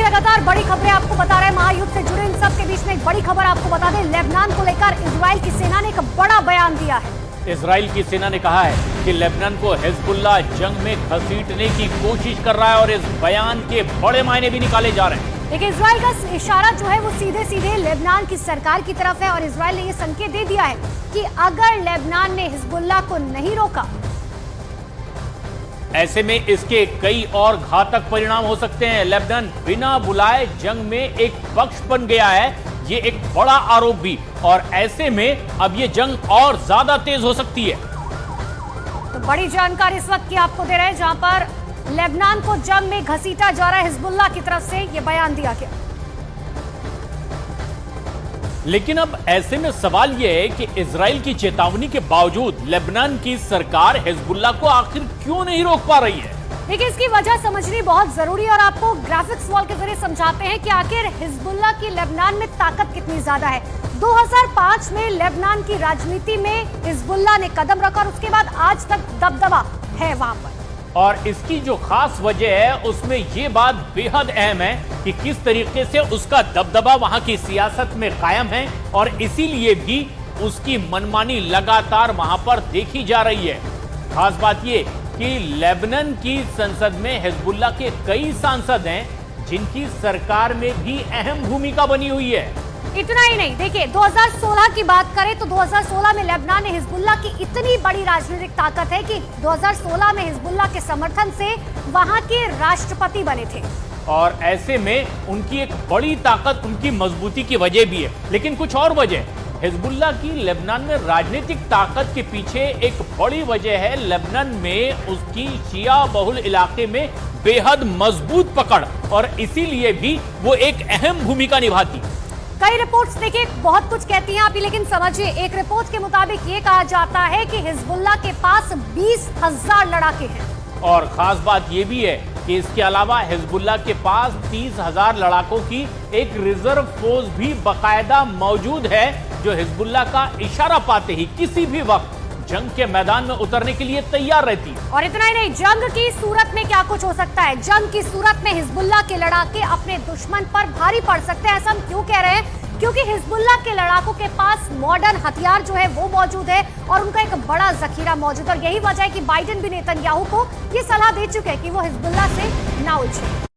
लगातार बड़ी खबरें आपको बता रहे हैं, महायुद्ध से जुड़े इन सब के बीच में एक बड़ी खबर आपको बता दें। लेबनान को लेकर इजराइल की सेना ने एक बड़ा बयान दिया है। इजराइल की सेना ने कहा है कि लेबनान को हिजबुल्लाह जंग में घसीटने की कोशिश कर रहा है और इस बयान के बड़े मायने भी निकाले जा रहे हैं। लेकिन इजराइल का इशारा जो है वो सीधे सीधे लेबनान की सरकार की तरफ है और इजराइल ने ये संकेत दे दिया है कि अगर लेबनान ने हिजबुल्लाह को नहीं रोका, ऐसे में इसके कई और घातक परिणाम हो सकते हैं। लेबनान बिना बुलाए जंग में एक पक्ष बन गया है, ये एक बड़ा आरोप भी, और ऐसे में अब ये जंग और ज्यादा तेज हो सकती है। तो बड़ी जानकारी इस वक्त की आपको दे रहे हैं, जहां पर लेबनान को जंग में घसीटा जा रहा है हिजबुल्लाह की तरफ से, ये बयान दिया गया। लेकिन अब ऐसे में सवाल यह है कि इजराइल की चेतावनी के बावजूद लेबनान की सरकार हिजबुल्लाह को आखिर क्यों नहीं रोक पा रही है। देखिए, इसकी वजह समझनी बहुत जरूरी है और आपको ग्राफिक्स वॉल के जरिए समझाते हैं कि आखिर हिजबुल्लाह की लेबनान में ताकत कितनी ज्यादा है। 2005 में लेबनान की राजनीति में हिजबुल्लाह ने कदम रखा और उसके बाद आज तक दबदबा है वहां पर। और इसकी जो खास वजह है उसमें ये बात बेहद अहम है कि किस तरीके से उसका दबदबा वहां की सियासत में कायम है और इसीलिए भी उसकी मनमानी लगातार वहां पर देखी जा रही है। खास बात ये कि लेबनान की संसद में हिजबुल्लाह के कई सांसद हैं जिनकी सरकार में भी अहम भूमिका बनी हुई है। इतना ही नहीं, देखिए 2016 की बात करें तो 2016 में लेबनान ने हिजबुल्लाह की इतनी बड़ी राजनीतिक ताकत है कि 2016 में हिजबुल्लाह के समर्थन से वहां के राष्ट्रपति बने थे। और ऐसे में उनकी एक बड़ी ताकत उनकी मजबूती की वजह भी है। लेकिन कुछ और वजह, हिजबुल्लाह की लेबनान में राजनीतिक ताकत के पीछे एक बड़ी वजह है लेबनान में उसकी शिया बहुल इलाके में बेहद मजबूत पकड़, और इसीलिए भी वो एक अहम भूमिका निभाती। कई रिपोर्ट्स देखिए बहुत कुछ कहती हैं आप, लेकिन समझिए एक रिपोर्ट के मुताबिक ये कहा जाता है कि हिजबुल्लाह के पास 20,000 लड़ाके हैं। और खास बात ये भी है कि इसके अलावा हिजबुल्लाह के पास 30,000 लड़ाकों की एक रिजर्व फोर्स भी बाकायदा मौजूद है, जो हिजबुल्लाह का इशारा पाते ही किसी भी वक्त जंग के मैदान में उतरने के लिए तैयार रहती है। और इतना ही नहीं, जंग की सूरत में क्या कुछ हो सकता है। जंग की सूरत में हिजबुल्लाह के लड़ाके अपने दुश्मन पर भारी पड़ सकते हैं। ऐसा हम क्यों कह रहे हैं? क्योंकि हिजबुल्लाह के लड़ाकों के पास मॉडर्न हथियार जो है वो मौजूद है और उनका एक बड़ा जखीरा मौजूद है। और यही वजह है कि बाइडेन भी नेतन्याहू को ये सलाह दे चुके हैं कि वो हिजबुल्लाह से ना उलझे।